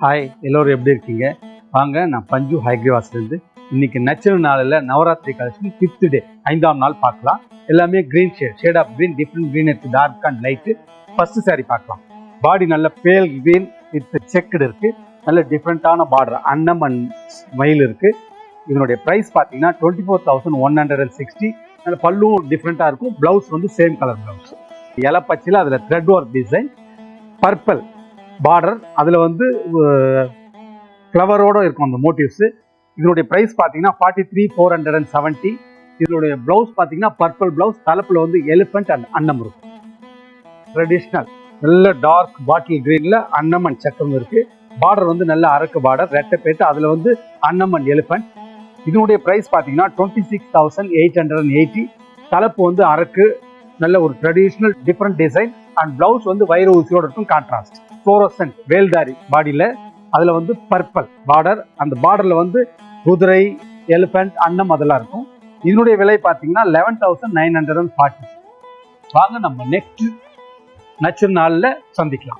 Hi, எல்லோரும் எப்படி இருக்கீங்க? வாங்க, நான் பஞ்சு ஹைக்ரிவாஸ்லேருந்து இன்னைக்கு நேச்சுரல் நாளில் நவராத்திரி கலெக்ஷன் 5th டே 5ஆம் நாள் பார்க்கலாம். எல்லாமே green shade of green, different green இருக்குது, dark and light. First sari பார்க்கலாம். பாடி நல்ல பேல் க்ரீன் வித் செக்குடு இருக்குது. நல்ல டிஃப்ரெண்ட்டான பார்டர் அன்னம் அண்ட் மயில் இருக்குது. இதனுடைய ப்ரைஸ் பார்த்தீங்கன்னா 24,160. நல்ல பல்லும் டிஃப்ரெண்ட்டாக இருக்கும். ப்ளவுஸ் வந்து சேம் கலர் ப்ளவுஸ், இலை பச்சையில் அதில் thread work design, purple border, அதில் வந்து ஃப்ளவரோடு இருக்கும் அந்த மோட்டிவ்ஸு. இதனுடைய ப்ரைஸ் பார்த்தீங்கன்னா 43,470. இதனுடைய ப்ளவுஸ் பார்த்தீங்கன்னா பர்பிள் ப்ளவுஸ், தலைப்பில் வந்து எலிஃபென்ட் அண்ட் அன்னம் இருக்கும். ட்ரெடிஷ்னல் நல்ல டார்க் பாட்டில் க்ரீனில் அன்னம் அண்ட் சக்கம் இருக்குது. பார்டர் வந்து நல்ல அரக்கு பார்டர், ரெட்டை பேட்டு, அதில் வந்து அன்னம் அண்ட் எலிஃபென்ட். இதனுடைய ப்ரைஸ் பார்த்தீங்கன்னா 26,880. தலைப்பு வந்து அரக்கு, நல்ல ஒரு traditional different design and blouse வந்து வைர ஊசியோடு இருக்கும். கான்ட்ராஸ்ட் ஃப்ளோரசன்ட் வேல்தாரி பாடியில், அதில் வந்து பர்பிள் பார்டர், அந்த பார்டரில் வந்து குதிரை, எலிஃபென்ட், அன்னம் அதெல்லாம் இருக்கும். இதனுடைய விலை பார்த்தீங்கன்னா 11,940. வாங்க நம்ம நெக்ஸ்ட் நேச்சுரல் நாளில் சந்திக்கலாம்.